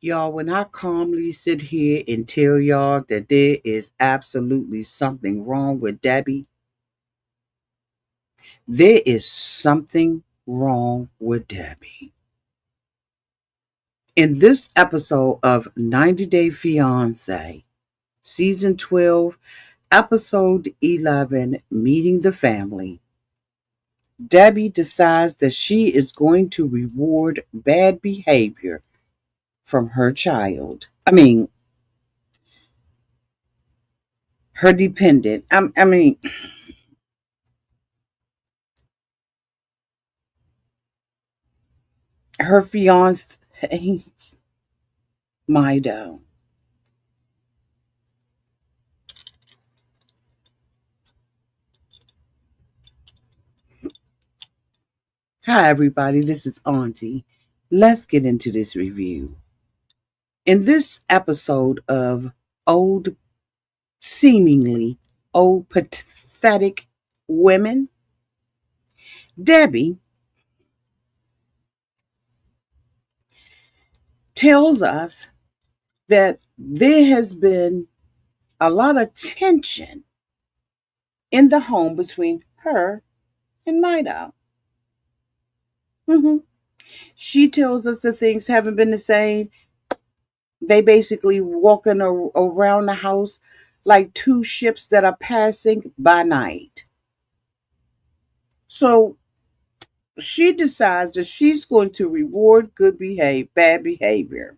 Y'all, when I calmly sit here and tell y'all that there is absolutely something wrong with Debbie, there is something wrong with Debbie. In this episode of 90 Day Fiancé, Season 12, Episode 11, Meeting the Family, Debbie decides that she is going to reward bad behavior from her child. Her dependent. Her fiance, Mido. Hi, everybody. This is Auntie. Let's get into this review. In this episode of Old, seemingly old, pathetic women, Debbie tells us that there has been a lot of tension in the home between her and Mido. She tells us that things haven't been the same. They basically walking around the house like two ships that are passing by night. So she decides that she's going to reward bad behavior.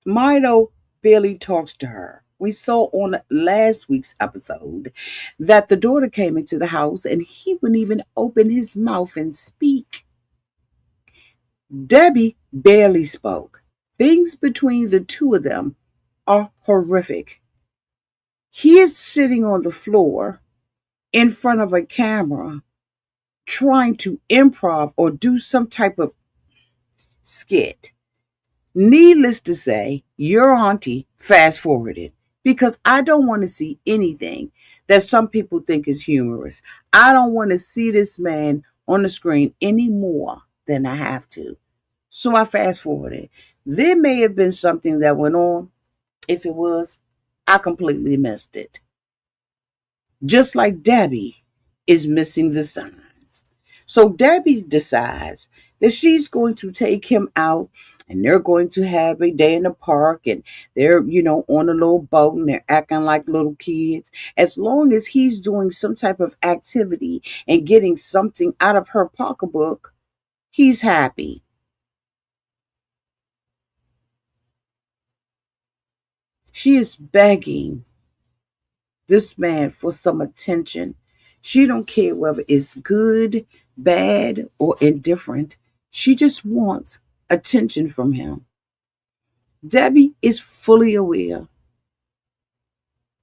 Mido barely talks to her. We saw on last week's episode that the daughter came into the house and he wouldn't even open his mouth and speak. Debbie barely spoke. Things between the two of them are horrific. He is sitting on the floor in front of a camera trying to improv or do some type of skit. Needless to say, your auntie fast forwarded because I don't want to see anything that some people think is humorous. I don't want to see this man on the screen any more than I have to. So I fast forwarded. There may have been something that went on. If it was, I completely missed it. Just like Debbie is missing the signs. So Debbie decides that she's going to take him out and they're going to have a day in the park and they're, on a little boat and they're acting like little kids. As long as he's doing some type of activity and getting something out of her pocketbook, he's happy. She is begging this man for some attention. She don't care whether it's good, bad, or indifferent. She just wants attention from him. Debbie is fully aware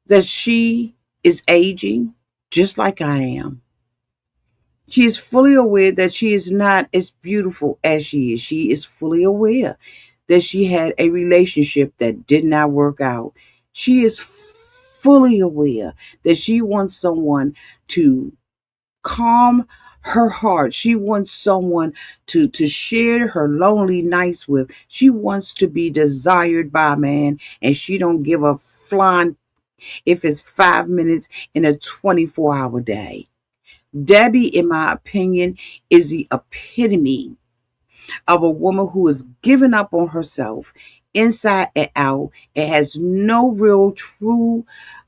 that she is aging just like I am. She is fully aware that she is not as beautiful as she is. She is fully aware that she had a relationship that did not work out. She is fully aware that she wants someone to calm her heart. She wants someone to share her lonely nights with. She wants to be desired by a man, and she don't give a flying if it's 5 minutes in a 24-hour day. Debbie, in my opinion, is the epitome of a woman who has given up on herself inside and out and has no real true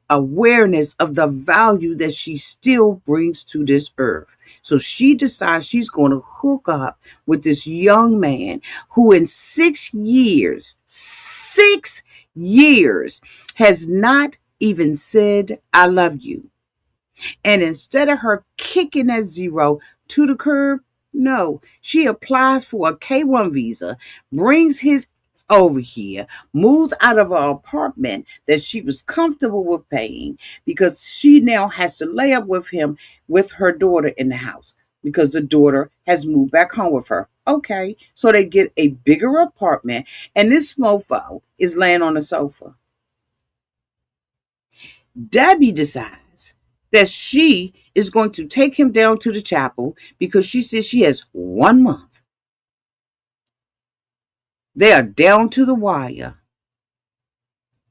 awareness of the value that she still brings to this earth. So she decides she's going to hook up with this young man who in 6 years, has not even said, I love you. And instead of her kicking that zero to the curb, no, she applies for a K1 visa, brings his over here, moves out of her apartment that she was comfortable with paying because she now has to lay up with him with her daughter in the house because the daughter has moved back home with her. Okay, so they get a bigger apartment and this mofo is laying on the sofa. Debbie decides that she is going to take him down to the chapel because she says she has 1 month. They are down to the wire.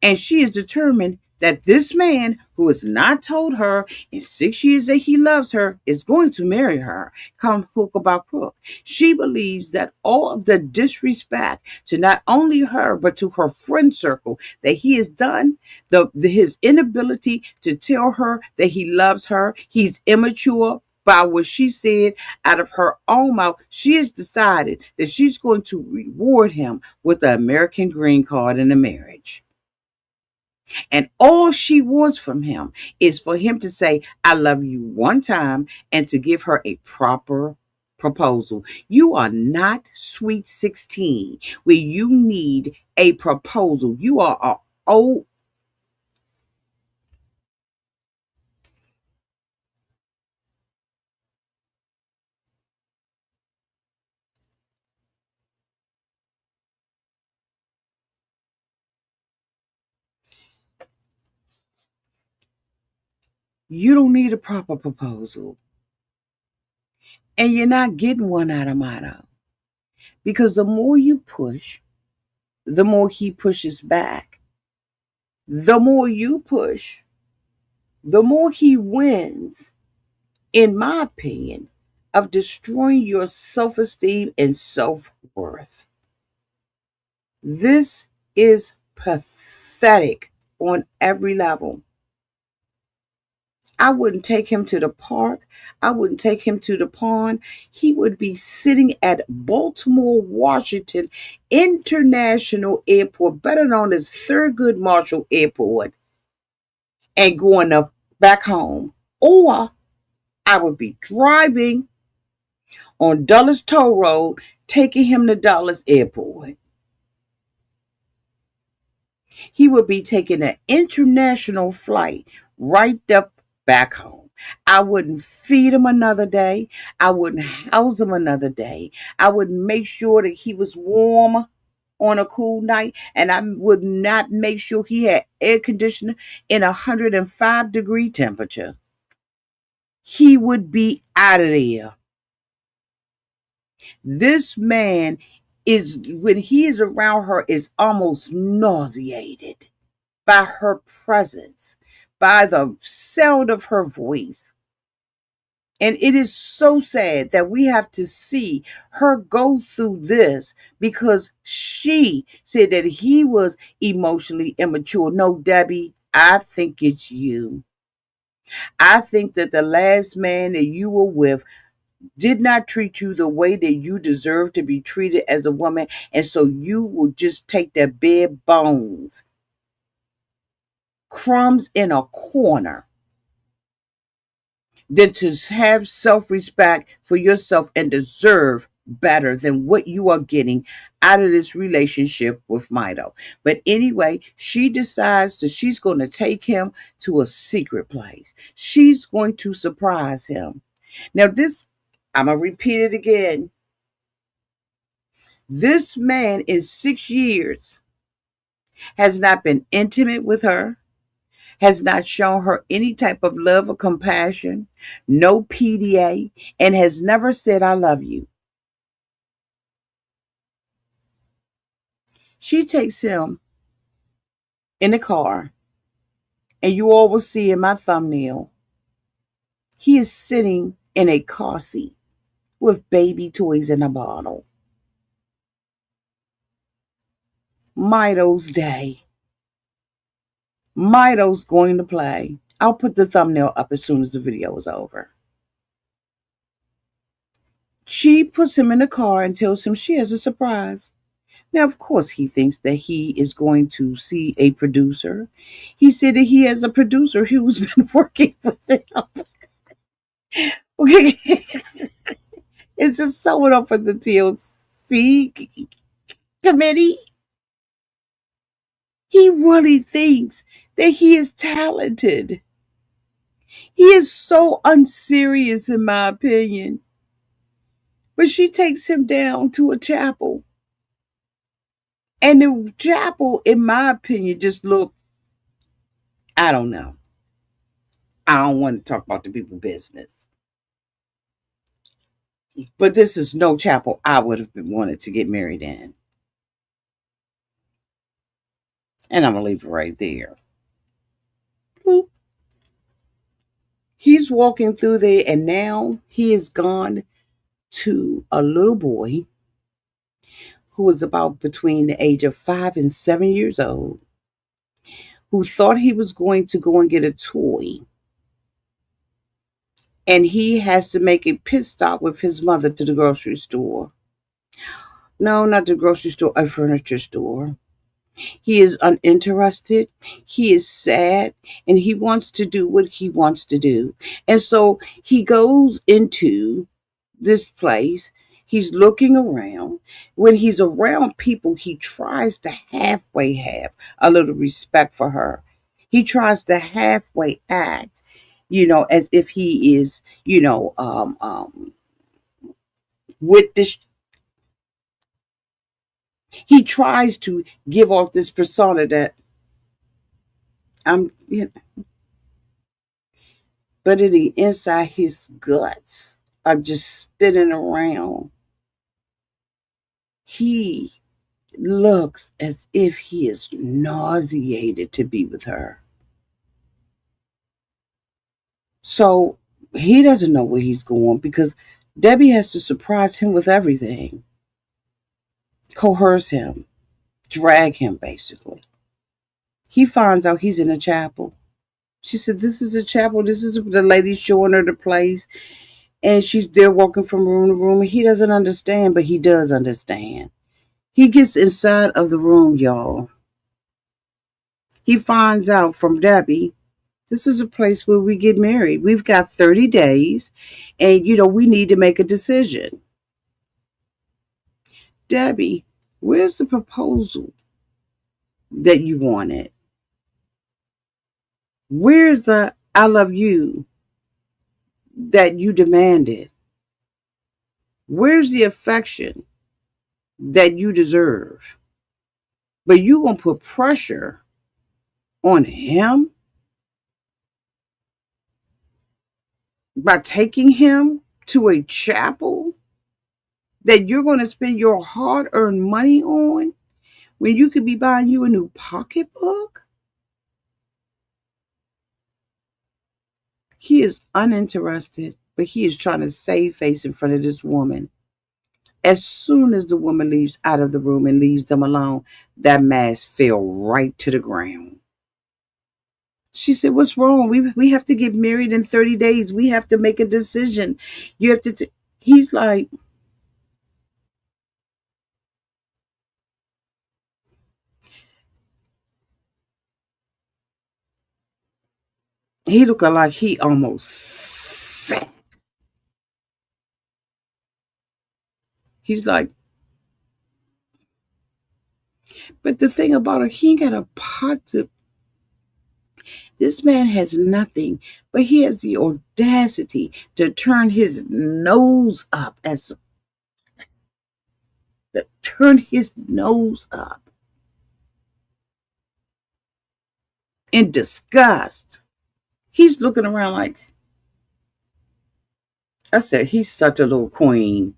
And she is determined that this man who has not told her in 6 years that he loves her is going to marry her, come hook about crook. She believes that all of the disrespect to not only her but to her friend circle that he has done, his inability to tell her that he loves her, he's immature. By what she said out of her own mouth, she has decided that she's going to reward him with an American green card and a marriage. And all she wants from him is for him to say, I love you one time and to give her a proper proposal. You are not sweet 16 where you need a proposal. You are a old. You don't need a proper proposal. And you're not getting one out of Mido. Because the more you push, the more he pushes back. The more you push, the more he wins, in my opinion, of destroying your self esteem and self worth. This is pathetic on every level. I wouldn't take him to the park. I wouldn't take him to the pond. He would be sitting at Baltimore, Washington International Airport, better known as Thurgood Marshall Airport, and going back home. Or I would be driving on Dulles Toll Road, taking him to Dulles Airport. He would be taking an international flight right up back home. I wouldn't feed him another day. I wouldn't house him another day. I would make sure that he was warm on a cool night, and I would not make sure he had air conditioner in 105-degree temperature. He would be out of there. This man is, when he is around her, is almost nauseated by her presence, by the sound of her voice. And it is so sad that we have to see her go through this because she said that he was emotionally immature. No, Debbie, I think it's you. I think that the last man that you were with did not treat you the way that you deserve to be treated as a woman. And so you will just take the bare bones, crumbs in a corner, than to have self respect for yourself and deserve better than what you are getting out of this relationship with Mido. But anyway, she decides that she's going to take him to a secret place. She's going to surprise him. Now, this, I'm going to repeat it again. This man in 6 years has not been intimate with her, has not shown her any type of love or compassion, no PDA, and has never said, I love you. She takes him in the car, and you all will see in my thumbnail, he is sitting in a car seat with baby toys in a bottle. Mido's day. Mido's going to play. I'll put the thumbnail up as soon as the video is over. She puts him in the car and tells him she has a surprise. Now, of course, he thinks that he is going to see a producer. He said that he has a producer who's been working with him. Okay. It's just someone up for the TLC committee. He really thinks that he is talented. He is so unserious, in my opinion. But she takes him down to a chapel. And the chapel, in my opinion, just looked, I don't know. I don't want to talk about the people's business. But this is no chapel I would have been wanted to get married in. And I'm going to leave it right there. Bloop. He's walking through there, and now he is gone to a little boy who was about between the age of 5 and 7 years old, who thought he was going to go and get a toy. And he has to make a pit stop with his mother to the grocery store. No, not the grocery store, a furniture store. He is uninterested. He is sad, and he wants to do what he wants to do. And so he goes into this place. He's looking around. When he's around people, he tries to halfway have a little respect for her. He tries to halfway act, as if he is, with this. He tries to give off this persona that I'm, but in the inside, his guts are just spinning around. He looks as if he is nauseated to be with her. So he doesn't know where he's going because Debbie has to surprise him with everything, coerce him, drag him, basically. He finds out he's in a chapel. She said, "This is a chapel. This is the lady showing her the place." And she's there walking from room to room. And he doesn't understand, but he does understand. He gets inside of the room, y'all. He finds out from Debbie, this is a place where we get married. We've got 30 days, and, we need to make a decision. Debbie, where's the proposal that you wanted? Where's the I love you that you demanded? Where's the affection that you deserve? But you going to put pressure on him by taking him to a chapel that you're going to spend your hard earned money on when you could be buying you a new pocketbook? He is uninterested, but he is trying to save face in front of this woman. As soon as the woman leaves out of the room and leaves them alone, that mask fell right to the ground. She said, "What's wrong? We have to get married in 30 days. We have to make a decision. You have to." He's like, he looking like he almost sick. He's like, but the thing about it, he ain't got a pot to. This man has nothing, but he has the audacity to turn his nose up turn his nose up in disgust. He's looking around like, I said, he's such a little queen.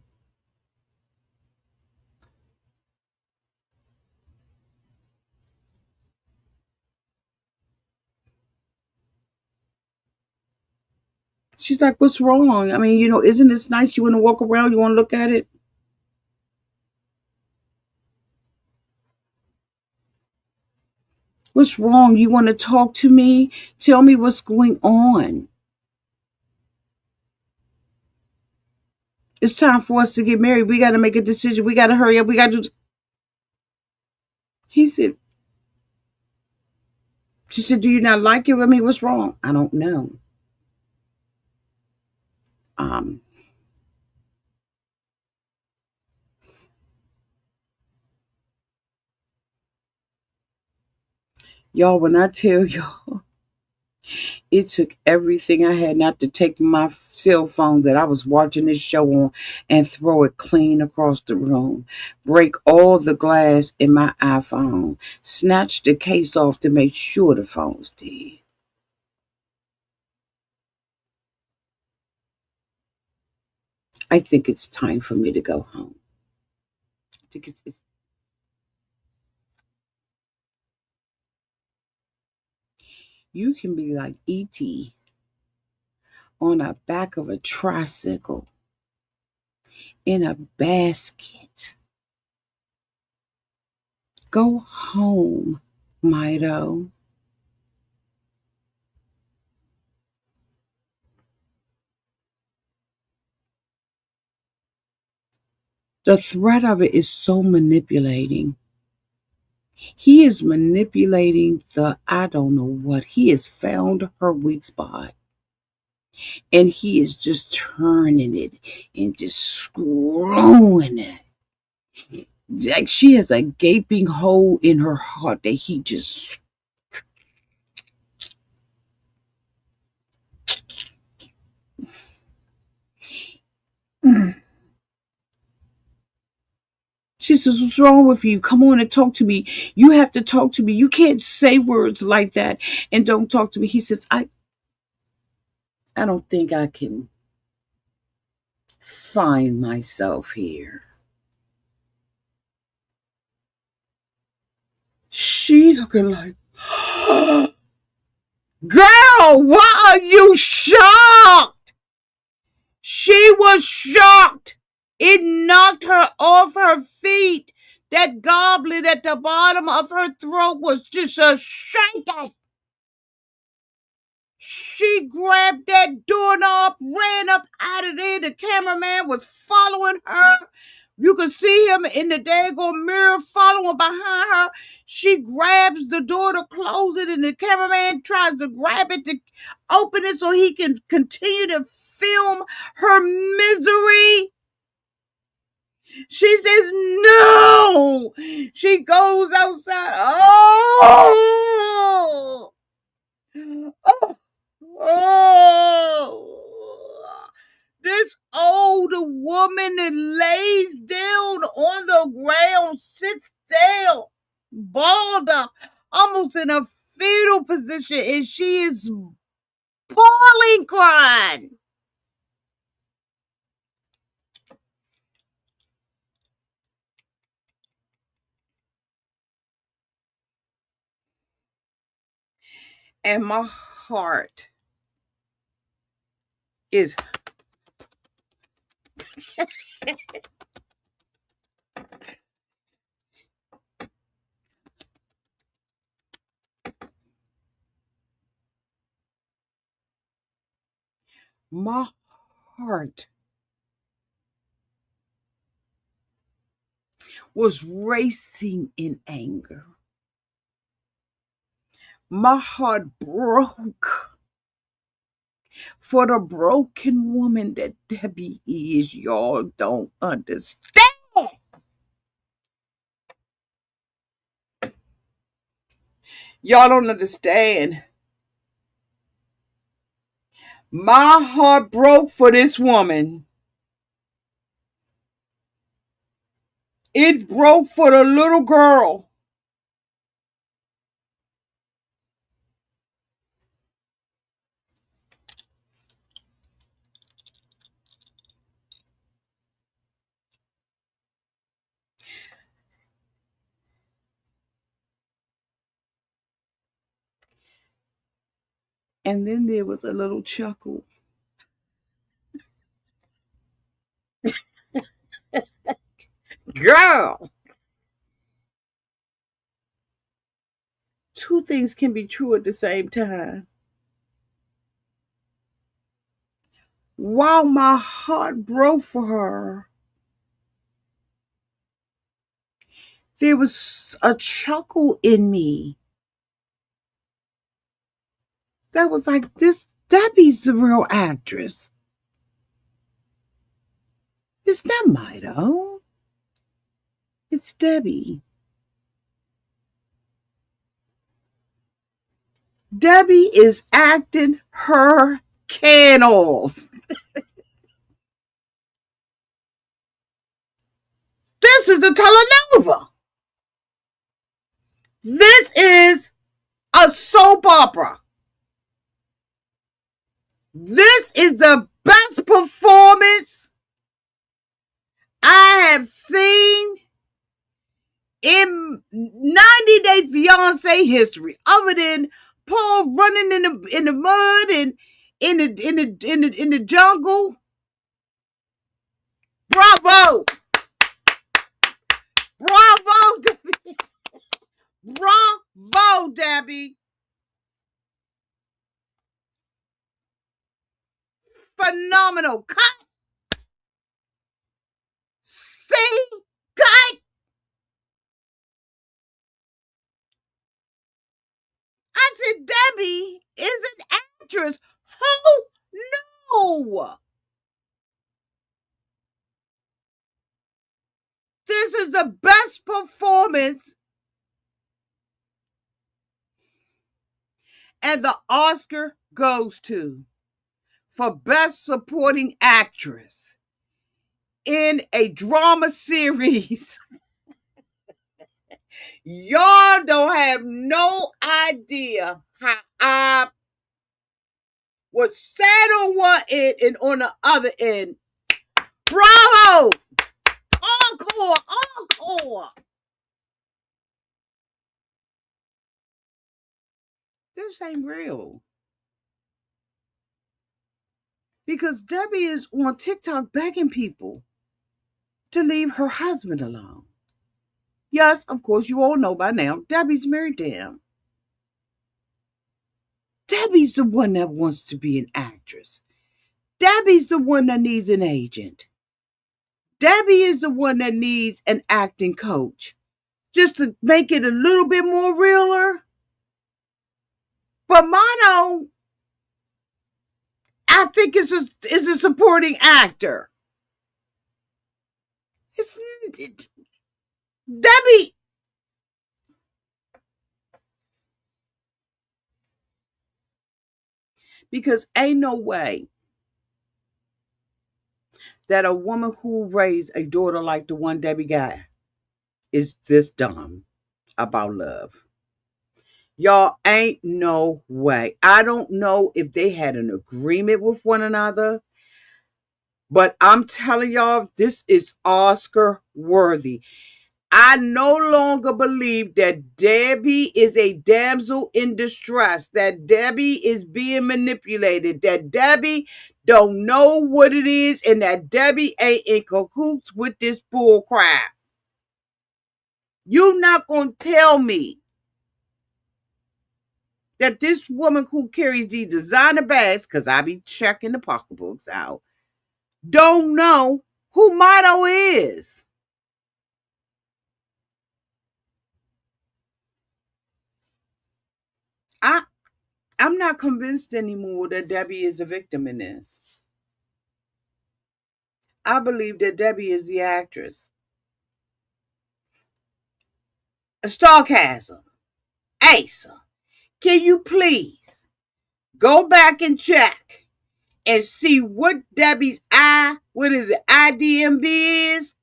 She's like, "What's wrong? I mean, isn't this nice? You want to walk around? You want to look at it? What's wrong? You want to talk to me? Tell me what's going on. It's time for us to get married. We got to make a decision. We got to hurry up. We got to." He said, she said, "Do you not like it? I mean, what's wrong?" "I don't know. Um, y'all, when I tell y'all, it took everything I had not to take my cell phone that I was watching this show on and throw it clean across the room, break all the glass in my iPhone, snatch the case off to make sure the phone was dead. I think it's time for me to go home. I think it's You can be like E.T. on the back of a tricycle in a basket. Go home, Mido. The threat of it is so manipulating. He is manipulating the I don't know what. He has found her weak spot. And he is just turning it and just screwing it. Like she has a gaping hole in her heart that he just. She says, "What's wrong with you? Come on and talk to me. You have to talk to me. You can't say words like that and don't talk to me." He says, I don't think I can find myself here. She looking like, girl, why are you shocked? She was shocked. It knocked her off her feet. That goblet at the bottom of her throat was just a shaking. She grabbed that doorknob, ran up out of there. The cameraman was following her. You could see him in the daggone mirror following behind her. She grabs the door to close it, and the cameraman tries to grab it to open it so he can continue to film her misery. She says, no. She goes outside. Oh. Oh. Oh. This older woman that lays down on the ground, sits down, balled up, almost in a fetal position, and she is bawling, crying. And my heart is my heart was racing in anger. My heart broke for the broken woman that Debby is. Y'all don't understand. Y'all don't understand. My heart broke for this woman. It broke for the little girl. And then there was a little chuckle. Girl! Two things can be true at the same time. While my heart broke for her, there was a chuckle in me that was like, this Debbie's the real actress. It's not Mido. It's Debby. Debby is acting her can off. This is a telenovela. This is a soap opera. This is the best performance I have seen in 90 Day Fiancé history, other than Paul running in the mud and in the jungle. Bravo! Bravo, Debbie! Bravo, Debbie! Phenomenal. Cut. See? Cut. I said Debbie is an actress. Who? No. This is the best performance. And the Oscar goes to for Best Supporting Actress in a drama series. Y'all don't have no idea how I was sad on one end and on the other end. Bravo! Encore! Encore! This ain't real. Because Debbie is on TikTok begging people to leave her husband alone. Yes, of course, you all know by now, Debbie's married to him. Debbie's the one that wants to be an actress. Debbie's the one that needs an agent. Debbie is the one that needs an acting coach. Just to make it a little bit more realer. But Mido, I think is a supporting actor. Debbie. Because ain't no way that a woman who raised a daughter like the one Debbie got is this dumb about love. Y'all, ain't no way. I don't know if they had an agreement with one another, but I'm telling y'all, this is Oscar worthy. I no longer believe that Debbie is a damsel in distress, that Debbie is being manipulated, that Debbie don't know what it is, and that Debbie ain't in cahoots with this bull crap. You not gonna tell me that this woman who carries these designer bags, because I be checking the pocketbooks out, don't know who Mido is. I'm not convinced anymore that Debbie is a victim in this. I believe that Debbie is the actress. Sarcasm. Asa, can you please go back and check and see what Debbie's what is it, IDMB is?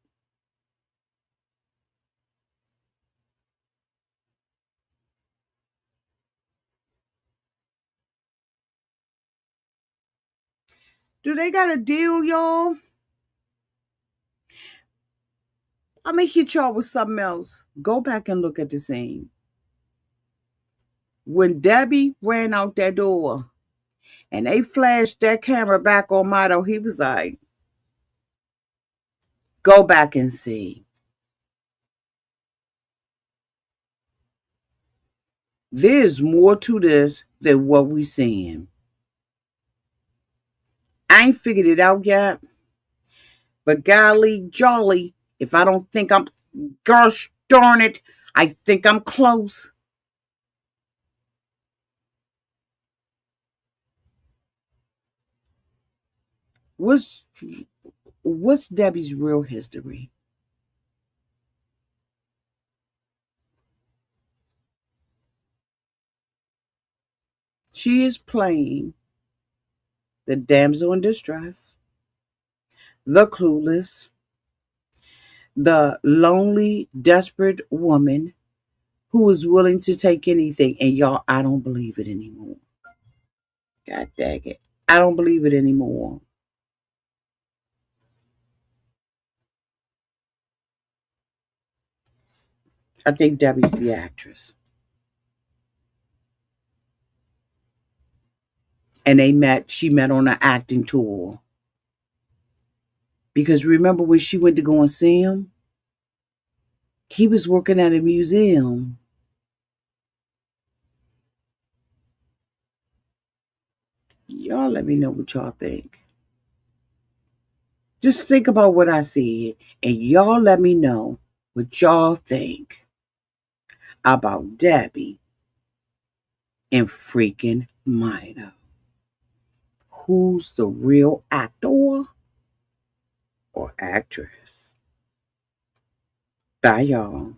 Do they got a deal, y'all? I'm going to hit y'all with something else. Go back and look at the scene. When Debbie ran out that door and they flashed that camera back on Mido, he was like, go back and see. There's more to this than what we seeing. I ain't figured it out yet, but golly jolly, if I don't think I'm, gosh darn it, I think I'm close. What's what's Debbie's real history? She is playing the damsel in distress, the clueless, the lonely, desperate woman who is willing to take anything. And y'all, I don't believe it anymore. God dang it. I don't believe it anymore. I think Debbie's the actress. And she met on an acting tour. Because remember when she went to go and see him? He was working at a museum. Y'all let me know what y'all think. Just think about what I said, and y'all let me know what y'all think about Debbie and freaking Mido. Who's the real actor or actress? Bye, y'all.